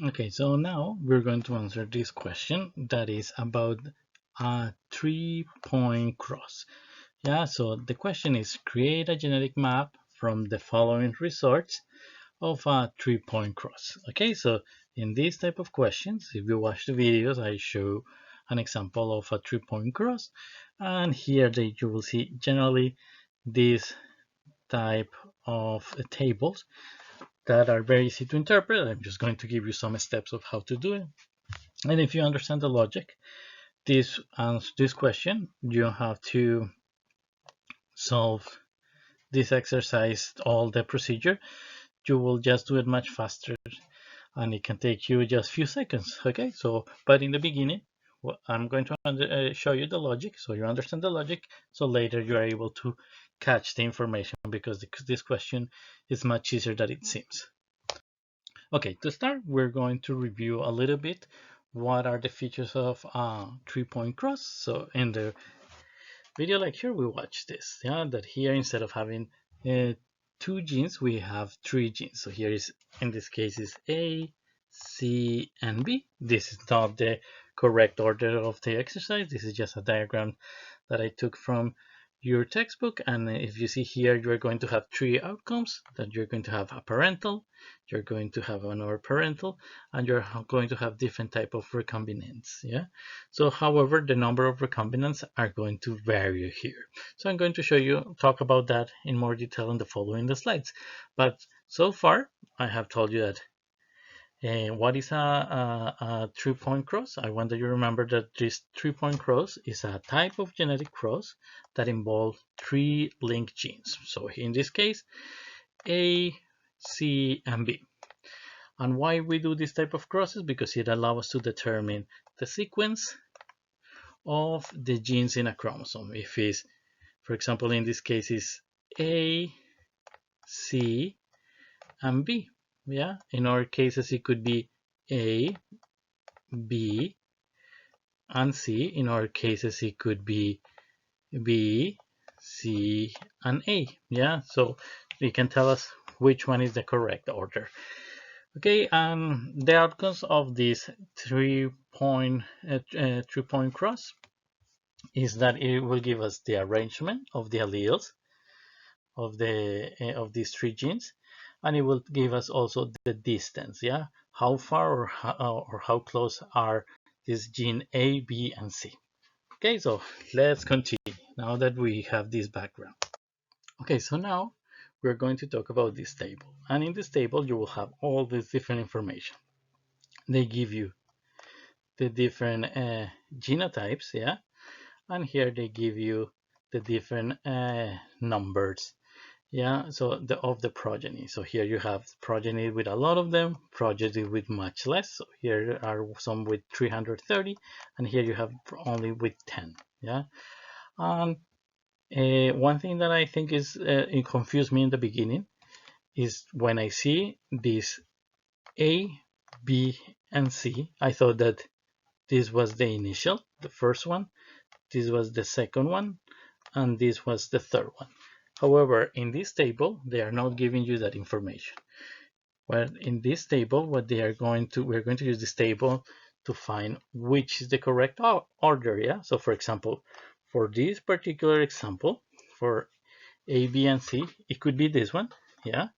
Okay, so now we're going to answer this question that is about a 3-point cross. Yeah, so the question is create a genetic map from the following results of a 3-point cross. Okay, so in these type of questions, if you watch the videos, I show an example of a 3-point cross, and here you will see generally this type of tables that are very easy to interpret. I'm just going to give you some steps of how to do it. And if you understand the logic, this question, you don't have to solve this exercise, all the procedure. You will just do it much faster, and it can take you just a few seconds. Okay, so but in the beginning, I'm going to show you the logic, so you understand the logic. So later you are able to catch the information because this question is much easier than it seems. Okay, to start, we're going to review a little bit what are the features of a 3-point cross. So in the video lecture, we watch this. Yeah, that here instead of having uh, 2 genes, we have 3 genes. So here is, in this case, is A, C, and B. This is not the correct order of the exercise. This is just a diagram that I took from your textbook. And if you see here, you're going to have 3 outcomes, that you're going to have a parental, you're going to have another parental, and you're going to have different type of recombinants. Yeah. So however, the number of recombinants are going to vary here. So I'm going to talk about that in more detail in the following slides. But so far, I have told you that what is a 3-point cross? I want that you remember that this 3-point cross is a type of genetic cross that involves 3 linked genes. So in this case, A, C, and B. And why we do this type of crosses? Because it allows us to determine the sequence of the genes in a chromosome. If it's, for example, in this case, is A, C, and B. Yeah, in our cases, it could be A, B, and C. In our cases, it could be B, C, and A. Yeah, so it can tell us which one is the correct order. Okay, the outcomes of this 3-point cross is that it will give us the arrangement of the alleles of these 3 genes, and it will give us also the distance. Yeah, how far or how close are this gene A, B, and C. Okay, so let's continue now that we have this background. Okay, so now we're going to talk about this table, and in this table you will have all this different information. They give you the different genotypes, yeah, and here they give you the different numbers, yeah, so of the progeny. So here you have progeny with a lot of them, progeny with much less. So here are some with 330, and here you have only with 10. Yeah, and one thing that I think is it confused me in the beginning is when I see this A, B, and C, I thought that this was the initial, the first one, this was the second one, and this was the third one. However, in this table, they are not giving you that information. Well, in this table, what they are going to, we're going to use this table to find which is the correct order. Yeah. So, for example, for this particular example, for A, B, and C, it could be this one. Yeah.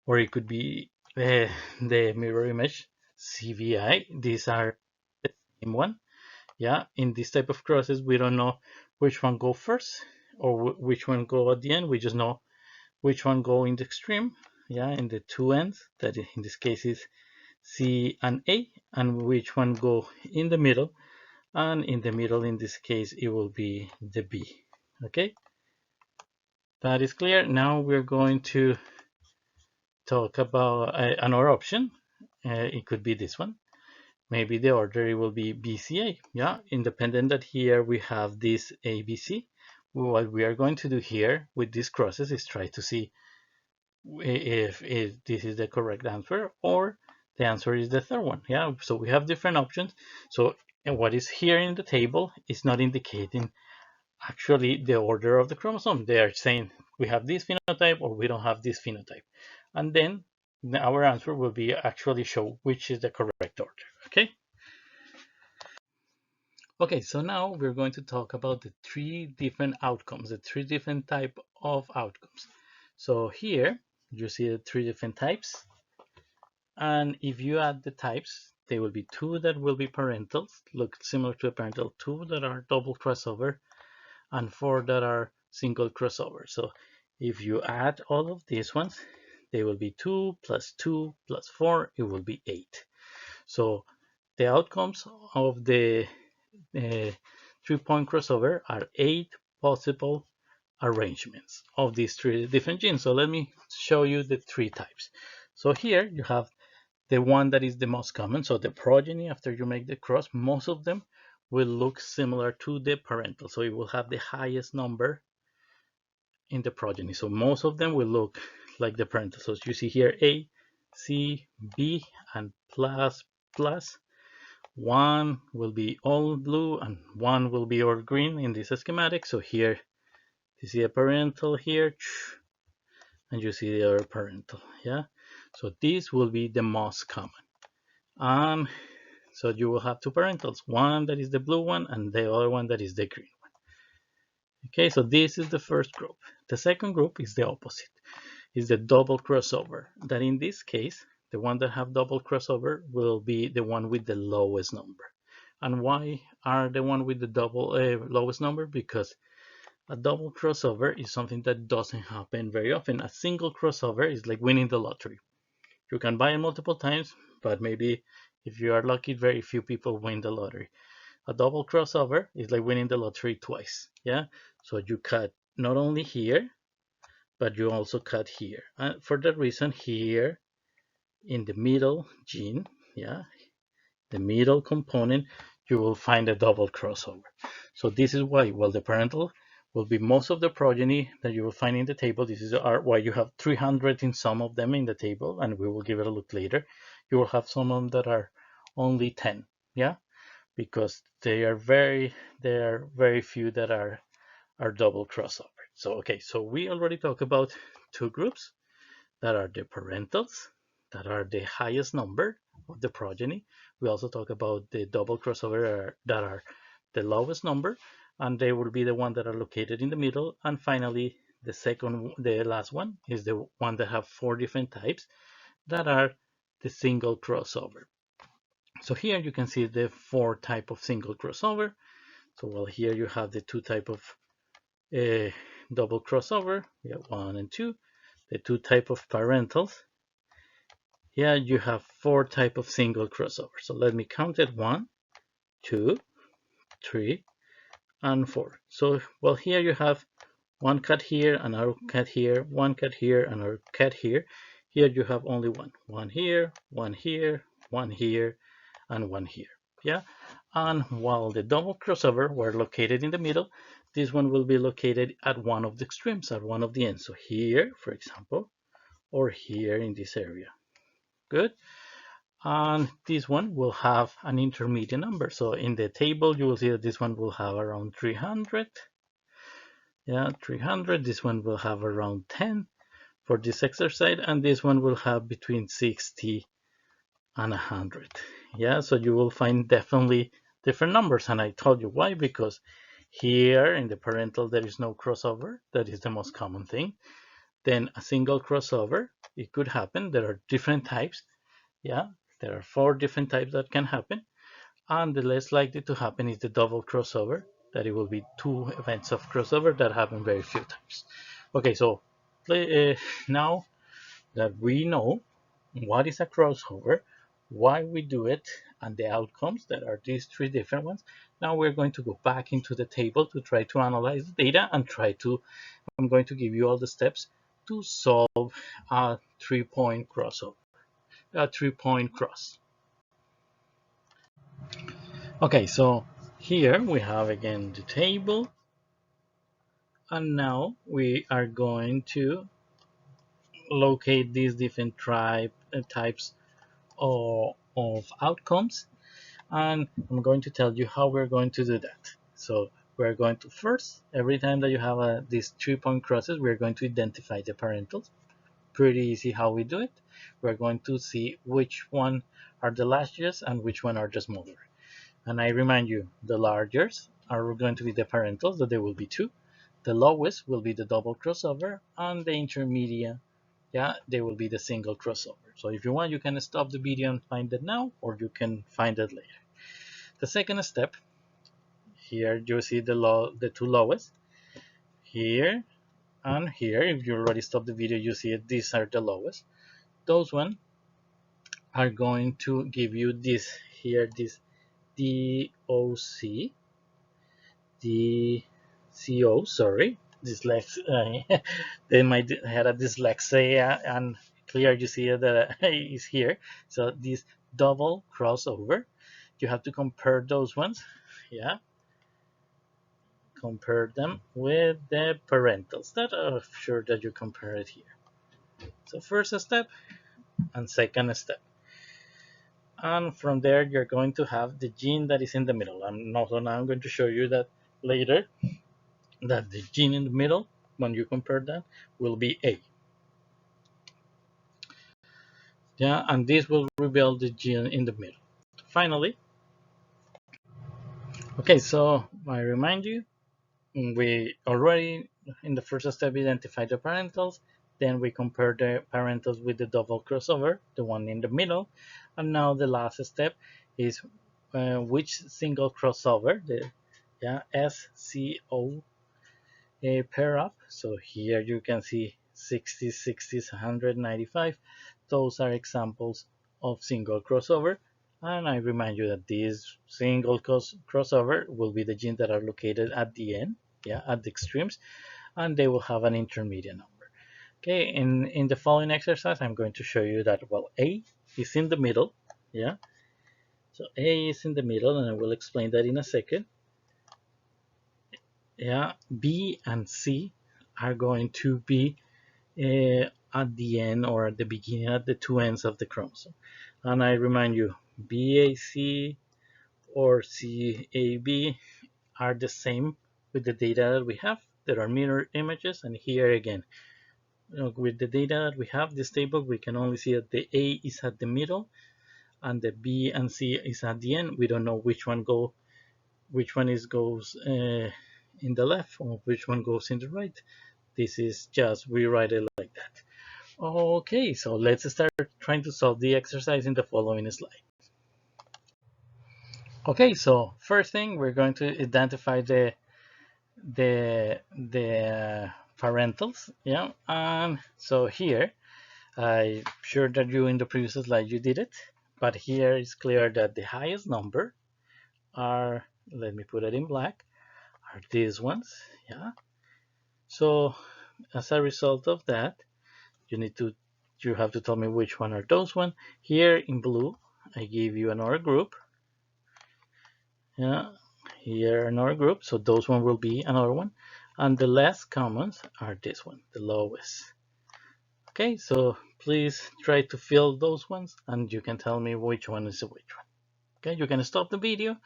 Or it could be the mirror image CVI. These are the same one. Yeah. In this type of crosses, we don't know which one go first or which one go at the end. We just know which one go in the extreme, yeah, in the 2 ends, that in this case is C and A, and which one go in the middle, and in the middle in this case it will be the B. Okay, that is clear. Now we're going to talk about another option. It could be this one. Maybe the order it will be BCA. Yeah, independent that here we have this ABC. What we are going to do here with these crosses is try to see if this is the correct answer or the answer is the third one. Yeah, so we have different options. So what is here in the table is not indicating actually the order of the chromosome. They are saying we have this phenotype or we don't have this phenotype. And then our answer will be actually show which is the correct order. Okay. Okay, so now we're going to talk about the three different outcomes, the three different type of outcomes. So here you see the three different types, and if you add the types, there will be two that will be parentals, look similar to a parental, two that are double crossover, and four that are single crossover. So if you add all of these ones, they will be 2 plus 4, it will be 8. So the outcomes of the uh, 3-point crossover are 8 possible arrangements of these three different genes. So let me show you the three types. So here you have the one that is the most common. So the progeny, after you make the cross, most of them will look similar to the parental. So it will have the highest number in the progeny. So most of them will look like the parental. So you see here A, C, B, and plus plus. One will be all blue and one will be all green in this schematic. So here you see a parental here, and you see the other parental. Yeah. So this will be the most common. So you will have two parentals, one that is the blue one and the other one that is the green one. Okay, so this is the first group. The second group is the opposite, is the double crossover. That in this case, the one that have double crossover will be the one with the lowest number. And why are the one with the double lowest number? Because a double crossover is something that doesn't happen very often. A single crossover is like winning the lottery. You can buy it multiple times, but maybe if you are lucky, very few people win the lottery. A double crossover is like winning the lottery twice. Yeah. So you cut not only here, but you also cut here. And for that reason, here in the middle gene, yeah, the middle component, you will find a double crossover. So this is why, well, the parental will be most of the progeny that you will find in the table. This is why you have 300 in some of them in the table, and we will give it a look later. You will have some of them that are only 10, yeah, because there are very few that are double crossover. So okay, so we already talked about two groups that are the parentals, that are the highest number of the progeny. We also talk about the double crossover that are the lowest number, and they will be the one that are located in the middle. And finally, the last one is the one that have four different types that are the single crossover. So here you can see the four type of single crossover. So well, here you have the two type of double crossover. We have 1 and 2. The two type of parentals. Here you have four type of single crossover. So let me count it: 1, 2, 3, and 4. So well, here you have one cut here, another cut here, one cut here, another cut here. Here you have only one here, one here, one here, and one here. Yeah. And while the double crossover were located in the middle, this one will be located at one of the extremes, at one of the ends. So here, for example, or here in this area. Good. And this one will have an intermediate number. So in the table, you will see that this one will have around 300. Yeah, 300. This one will have around 10 for this exercise, and this one will have between 60 and 100. Yeah, so you will find definitely different numbers, and I told you why, because here in the parental there is no crossover. That is the most common thing. Then a single crossover, it could happen. There are different types. Yeah, there are four different types that can happen, and the less likely to happen is the double crossover, that it will be two events of crossover that happen very few times. Okay, so now that we know what is a crossover, why we do it, and the outcomes that are these three different ones, now we're going to go back into the table to try to analyze the data and I'm going to give you all the steps to solve a 3-point crossover, a 3-point cross. Okay, so here we have again the table, and now we are going to locate these different types of outcomes, and I'm going to tell you how we're going to do that. So we're going to first, every time that you have these 3-point crosses, we're going to identify the parentals. Pretty easy how we do it. we're going to see which one are the largest and which one are the smaller. And I remind you, the largest are going to be the parentals, that there will be two. The lowest will be the double crossover, and the intermediate, yeah, they will be the single crossover. So if you want, you can stop the video and find it now, or you can find it later. The second step, here you see the two lowest, here and here. If you already stopped the video, you see it, these are the lowest. Those one are going to give you this here, this DOC, DCO, sorry, dyslexia. They might had a dyslexia, and clear you see that is here. So this double crossover, you have to compare those ones, yeah, compare them with the parentals that are sure that you compare it here. So first step and second step, and from there you're going to have the gene that is in the middle. I'm also now going to show you that later, that the gene in the middle, when you compare that, will be A. Yeah, and this will reveal the gene in the middle. Finally, okay, so I remind you, we already in the first step identified the parentals, then we compare the parentals with the double crossover, the one in the middle, and now the last step is which single crossover, the SCO pair up. So here you can see 60, 60, 195. Those are examples of single crossover. And I remind you that this single crossover will be the genes that are located at the end, yeah, at the extremes, and they will have an intermediate number. Okay, in the following exercise, I'm going to show you that, well, A is in the middle, yeah. So A is in the middle, and I will explain that in a second. Yeah, B and C are going to be at the end or at the beginning, at the two ends of the chromosome. And I remind you, BAC or CAB are the same with the data that we have. There are mirror images, and here again, with the data that we have, this table, we can only see that the A is at the middle and the B and C is at the end. We don't know which one goes in the left or which one goes in the right. This is just, we write it like that. Okay, so let's start trying to solve the exercise in the following slide. Okay, so first thing, we're going to identify the parentals, yeah. And so here, I'm sure that you in the previous slide you did it, but here it's clear that the highest number are, let me put it in black, are these ones, yeah. So as a result of that, you have to tell me which one are those one. Here in blue, I give you another group. Yeah, here another group. So those one will be another one. And the less commons are this one, the lowest. Okay, so please try to fill those ones and you can tell me which one is which one. Okay, you can stop the video.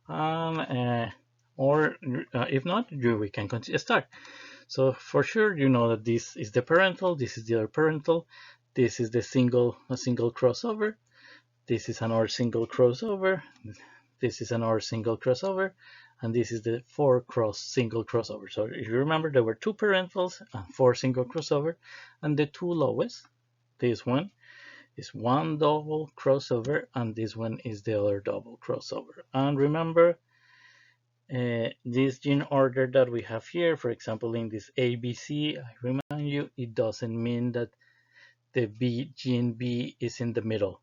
Or if not, we can continue, start. So for sure, you know that this is the parental, this is the other parental, this is the single crossover, this is another single crossover, this is another single crossover, and this is the single crossover. So if you remember, there were two parentals and 4 single crossover, and the two lowest, this one is one double crossover, and this one is the other double crossover. And remember, this gene order that we have here, for example, in this ABC, I remind you, it doesn't mean that the gene B is in the middle.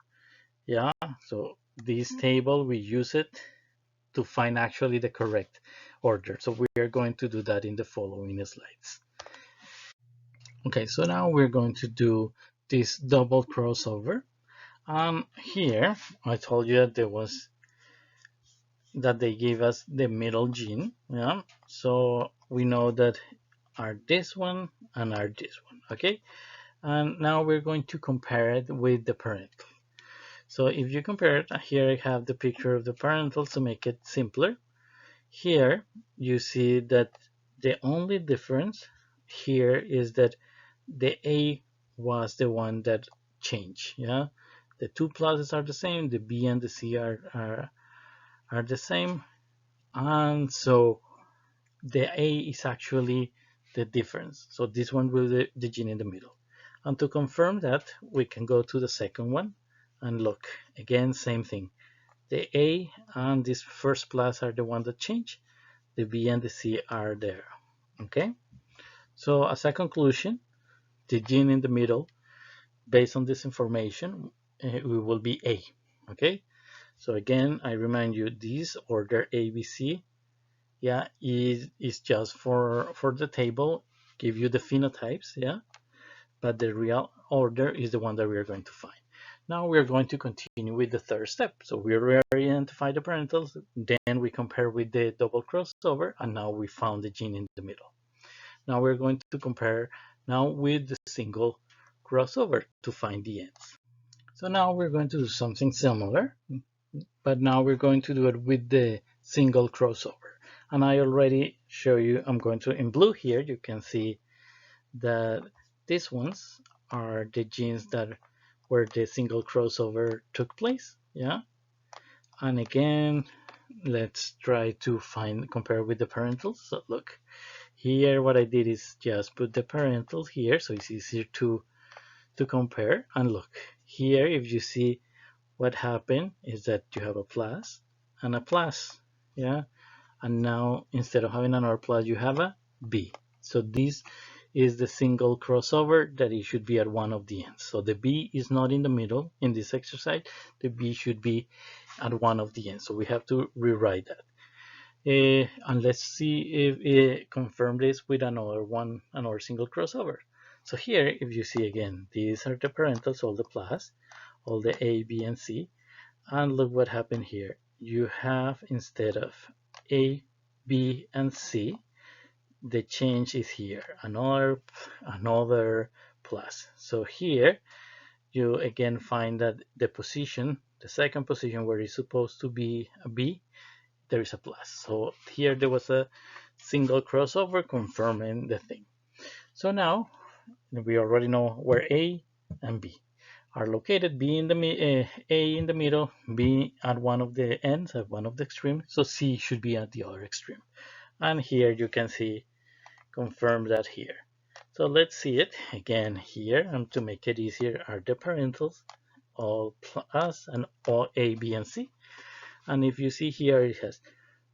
Yeah, so this table, we use it to find actually the correct order. So we are going to do that in the following slides. Okay, so now we're going to do this double crossover. Here, I told you that they gave us the middle gene, yeah. So we know that are this one and are this one, okay. And now we're going to compare it with the parental. So if you compare it, here I have the picture of the parental to make it simpler. Here you see that the only difference here is that the A was the one that change. Yeah, the two pluses are the same, the B and the C are the same, and so the A is actually the difference. So this one will be the gene in the middle. And to confirm that, we can go to the second one and look. Again, same thing. The A and this first plus are the one that change. The B and the C are there. Okay? So as a conclusion, the gene in the middle, based on this information, it will be A. Okay? So again, I remind you, this order ABC, yeah, is just for the table, give you the phenotypes, yeah, but the real order is the one that we are going to find. Now we are going to continue with the third step. So we re-identify the parentals, then we compare with the double crossover, and now we found the gene in the middle. Now we're going to compare now with the single crossover to find the ends. So now we're going to do something similar, but now we're going to do it with the single crossover. And I already show you, I'm going to, in blue here, you can see that these ones are the genes that where the single crossover took place. Yeah. And again, let's try to compare with the parentals. So look, here what I did is just put the parentals here, so it's easier to compare. And look, here if you see what happened is that you have a plus and a plus. Yeah. And now instead of having an R plus, you have a B. So this is the single crossover that it should be at one of the ends. So the B is not in the middle in this exercise. The B should be at one of the ends. So we have to rewrite that. And let's see if it confirm this with another single crossover. So here, if you see again, these are the parentals, all the plus, all the A, B, and C. And look what happened here. You have, instead of A, B, and C, the change is here, another plus. So here you again find that the position, the second position where it's supposed to be a B, there is a plus. So here there was a single crossover confirming the thing. So now we already know where A and B are located. B in the A in the middle, B at one of the ends, at one of the extremes. So C should be at the other extreme. And here you can see, confirm that here. So let's see it again here, and to make it easier are the parentals, all plus and all A, B, and C. And if you see here, it has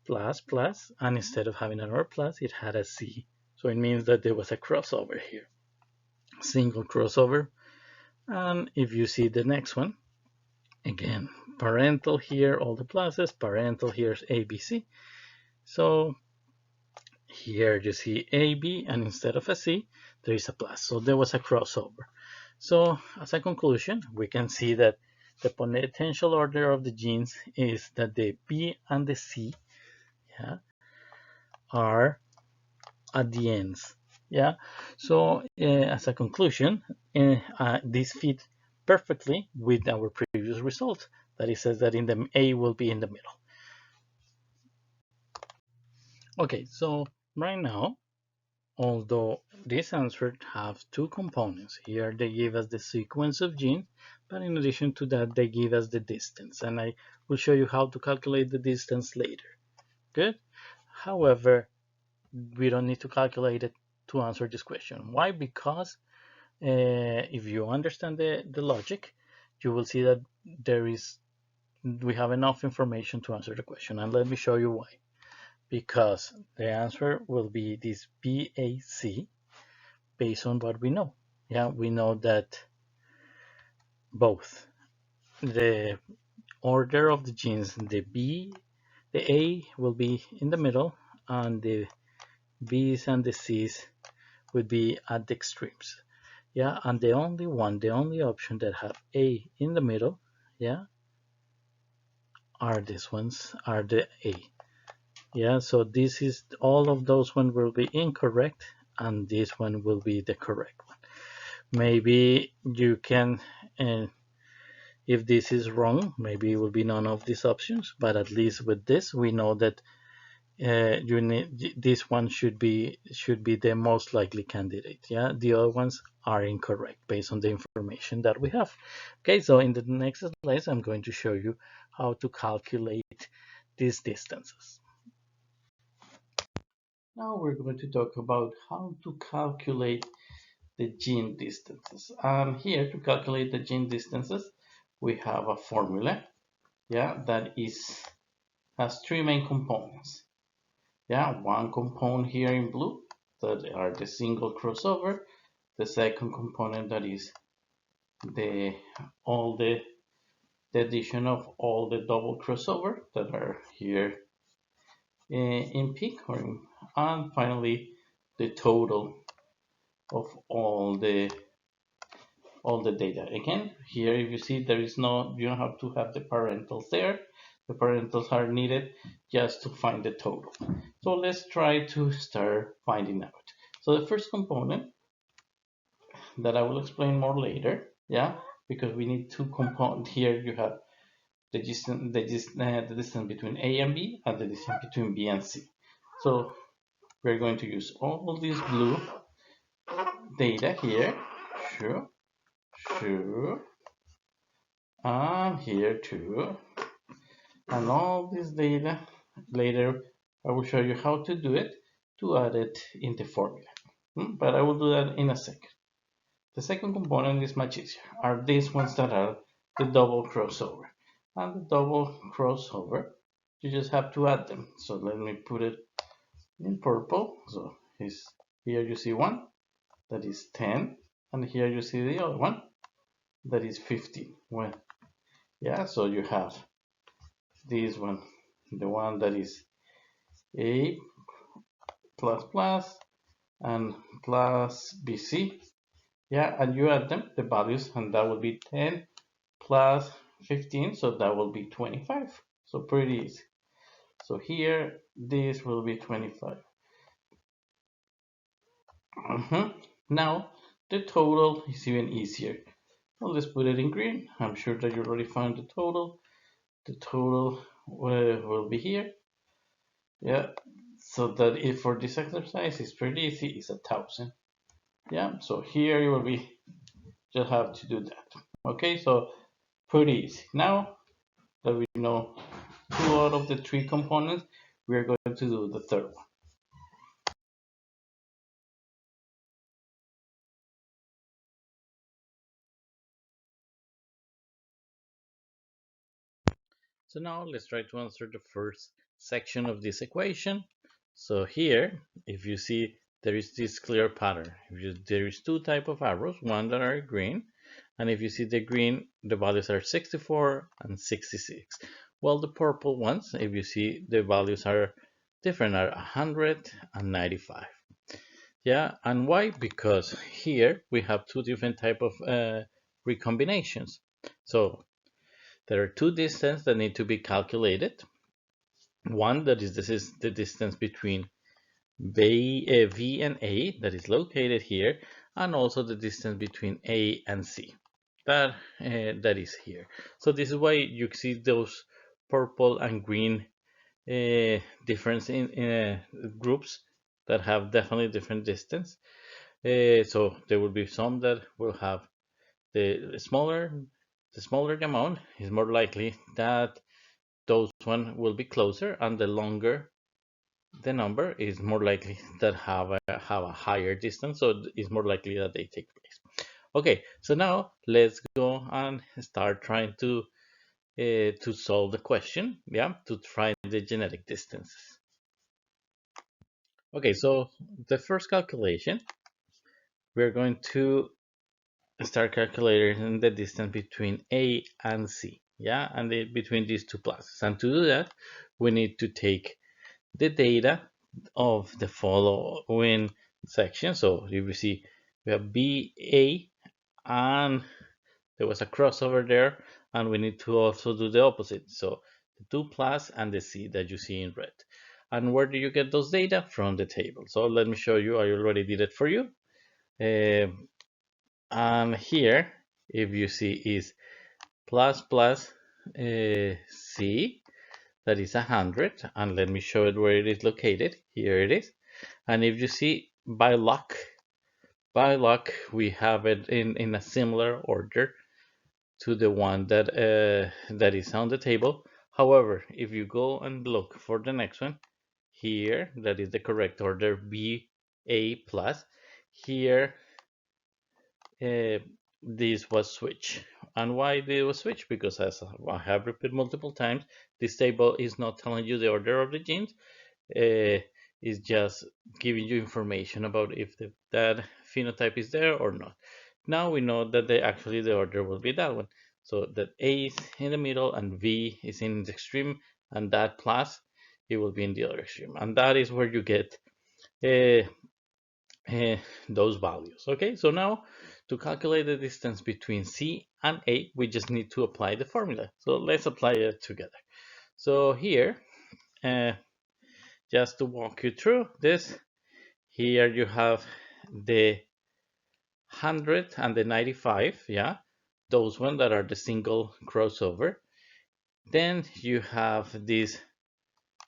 plus, plus, and instead of having an R plus, it had a C. So it means that there was a crossover here, single crossover. And if you see the next one, again, parental here, all the pluses, parental here's ABC. So here you see AB, and instead of a C, there is a plus. So there was a crossover. So as a conclusion, we can see that the potential order of the genes is that the B and the C, yeah, are at the ends. Yeah. So as a conclusion, this fits perfectly with our previous result, that it says that in the A will be in the middle. Okay, so right now, although this answer have two components, here they give us the sequence of genes, but in addition to that, they give us the distance, and I will show you how to calculate the distance later. Good. However, we don't need to calculate it to answer this question. Why? Because if you understand the logic, you will see that we have enough information to answer the question. And let me show you why. Because the answer will be this BAC based on what we know. Yeah, we know that both the order of the genes, the A will be in the middle, and the B's and the C's would be at the extremes. Yeah, and the only option that have A in the middle, yeah, are these ones, are the A. Yeah, so this is, all of those one will be incorrect, and this one will be the correct one. Maybe you can, if this is wrong, maybe it will be none of these options, but at least with this, we know that you need this one should be the most likely candidate. Yeah, the other ones are incorrect based on the information that we have. Okay, so in the next slide I'm going to show you how to calculate these distances. Now we're going to talk about how to calculate the gene distances. And here to calculate the gene distances we have a formula, yeah, that has three main components. Yeah, one component here in blue that are the single crossover. The second component that is the all the addition of all the double crossover that are here in pink, and finally the total of all the data. Again, here if you see there is no, you don't have to have the parentals there. The parentals are needed just to find the total. So let's try to start finding out. So the first component that I will explain more later, yeah, because we need two components here. You have the distance between A and B and the distance between B and C. So we're going to use all this blue data here, sure, sure, and here too, and all this data. Later I will show you how to do it to add it in the formula. But I will do that in a second. The second component is much easier, are these ones that are the double crossover. And the double crossover, you just have to add them. So let me put it in purple. So here you see one that is 10, and here you see the other one that is 15. Well, yeah, so you have this one, the one that is A plus plus and plus BC. Yeah, and you add them, the values, and that will be 10 plus 15, so that will be 25. So pretty easy. So here, this will be 25. Now, the total is even easier. Well, let's put it in green. I'm sure that you already found the total. The total will be here. Yeah, so that if for this exercise is pretty easy, it's 1,000. Yeah, so here you will be, just have to do that. Okay, so pretty easy. Now that we know two out of the three components, we are going to do the third one. So now let's try to answer the first section of this equation. So here, if you see, there is this clear pattern. There is two type of arrows, one that are green, and if you see the green, the values are 64 and 66. Well, the purple ones, if you see, the values are different, are 100 and 95. Yeah, and why? Because here we have two different type of recombinations. So there are two distances that need to be calculated. One that is this is the distance between V and A that is located here, and also the distance between A and C that is here. So this is why you see those purple and green difference in groups that have definitely different distance. So there will be some that will have the smaller the amount is more likely that those one will be closer, and the longer the number is more likely that have a higher distance, so it's more likely that they take place. Okay, so now let's go and start trying to solve the question, yeah, to find the genetic distances. Okay, so the first calculation, we're going to start calculating the distance between A and C, yeah, and between these two places. And to do that, we need to take the data of the following section. So you will see we have BA, and there was a crossover there, and we need to also do the opposite. So the 2 plus and the C that you see in red. And where do you get those data? From the table. So let me show you. I already did it for you. And here, if you see, is plus plus C. that is 100, and let me show it where it is located. Here it is. And if you see, by luck, we have it in a similar order to the one that is on the table. However, if you go and look for the next one, here, that is the correct order, BA plus, here this was switched. And why it was switched? Because, as I have repeated multiple times, this table is not telling you the order of the genes. It's just giving you information about if that phenotype is there or not. Now we know that actually the order will be that one. So that A is in the middle and V is in the extreme, and that plus it will be in the other extreme. And that is where you get uh, those values. Okay, so now to calculate the distance between C and A, we just need to apply the formula. So let's apply it together. So here, just to walk you through this, here you have the 100 and the 95, yeah, those ones that are the single crossover. Then you have these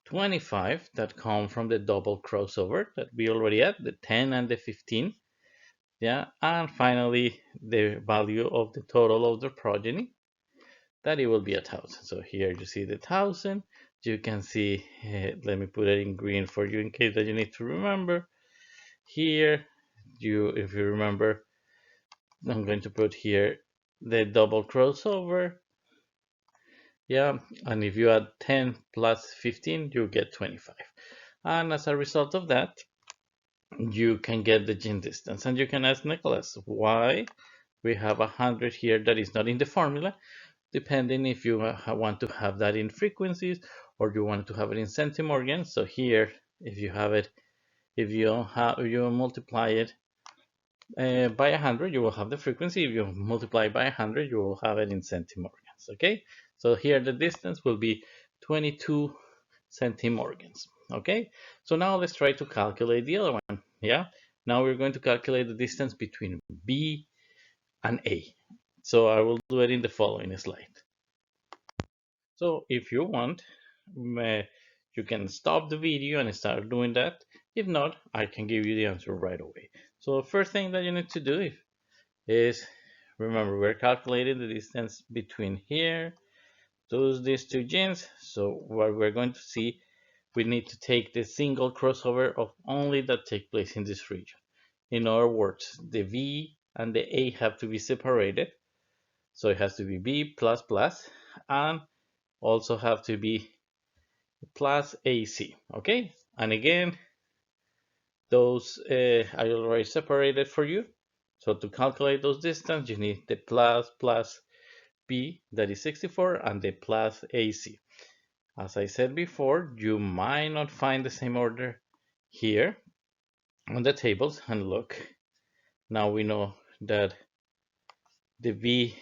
25 that come from the double crossover that we already had, the 10 and the 15. Yeah, and finally the value of the total of the progeny, that it will be 1,000. So here you see the 1,000. You can see, let me put it in green for you in case that you need to remember. Here, if you remember, I'm going to put here the double crossover. Yeah, and if you add 10 plus 15, you get 25. And as a result of that, you can get the gene distance. And you can ask Nicholas, why we have 100 here that is not in the formula, depending if you want to have that in frequencies or you want to have it in centimorgans. So here, if you have it, if you multiply it by 100, you will have the frequency. If you multiply by 100, you will have it in centimorgans. Okay, so here the distance will be 22 centimorgans. Okay, so now let's try to calculate the other one. Yeah, now we're going to calculate the distance between B and A. So I will do it in the following slide. So if you want, you can stop the video and start doing that. If not, I can give you the answer right away. So the first thing that you need to do is, remember, we're calculating the distance between here to these two genes. So what we're going to see, we need to take the single crossover of only that take place in this region. In other words, the V and the A have to be separated. So it has to be B plus plus, and also have to be plus AC. Okay, and again, those I already separated for you. So to calculate those distance, you need the plus B, that is 64, and the plus AC. As I said before, you might not find the same order here on the tables. And look, now we know that the V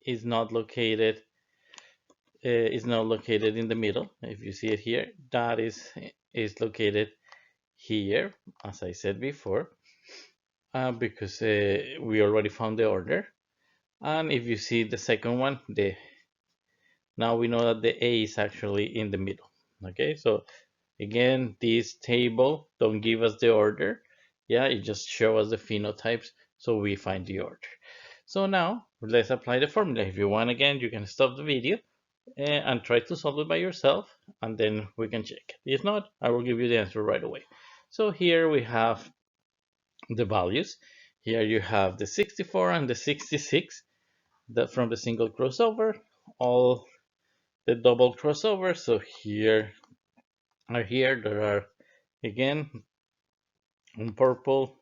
is not located in the middle. If you see it here, that is located here, as I said before, because we already found the order. And if you see the second one, now we know that the A is actually in the middle. Okay, so again, this table don't give us the order. Yeah, it just shows us the phenotypes, so we find the order. So now let's apply the formula. If you want, again, you can stop the video and try to solve it by yourself, and then we can check it. If not, I will give you the answer right away. So here we have the values. Here you have the 64 and the 66 that from the single crossover, all the double crossover. So here there are, again, in purple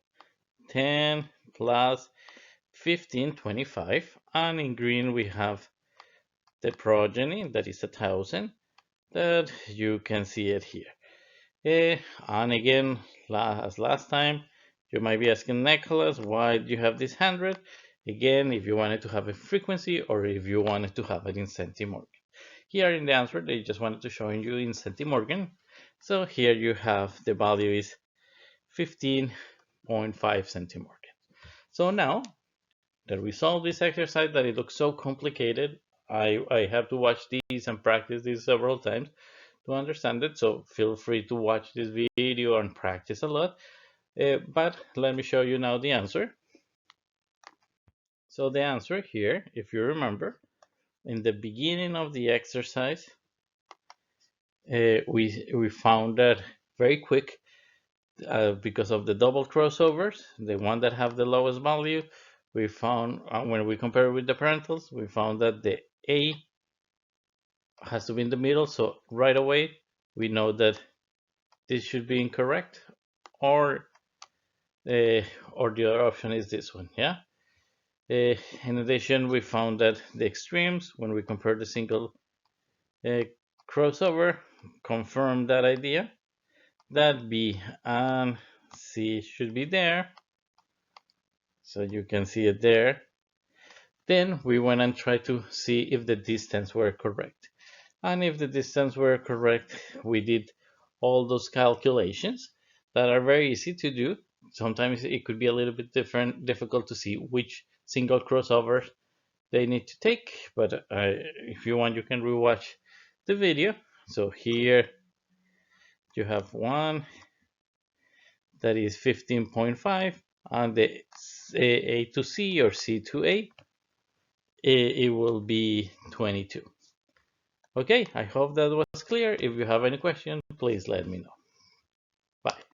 10 plus 15, 25, and in green we have the progeny, that is 1,000, that you can see it here. And again, as last time, you might be asking Nicholas, why do you have this 100? Again, if you wanted to have a frequency or if you wanted to have it in centimorgan. Here in the answer, they just wanted to show you in centimorgan. So here you have the value is 15.5 centimorgan. So now that we solved this exercise that it looks so complicated, I have to watch these and practice this several times to understand it. So feel free to watch this video and practice a lot. But let me show you now the answer. So the answer here, if you remember, in the beginning of the exercise, we found that very quick because of the double crossovers, the one that have the lowest value, we found when we compare with the parentals, we found that the A has to be in the middle. So right away, we know that this should be incorrect, or the other option is this one, yeah. In addition, we found that the extremes, when we compare the single crossover, confirm that idea, that B and C should be there. So you can see it there. Then we went and tried to see if the distance were correct. And if the distance were correct, we did all those calculations that are very easy to do. Sometimes it could be a little bit difficult to see which single crossover they need to take, but if you want, you can rewatch the video. So here you have one that is 15.5, and the A to C or C to A, it will be 22. Okay, I hope that was clear. If you have any question, please let me know.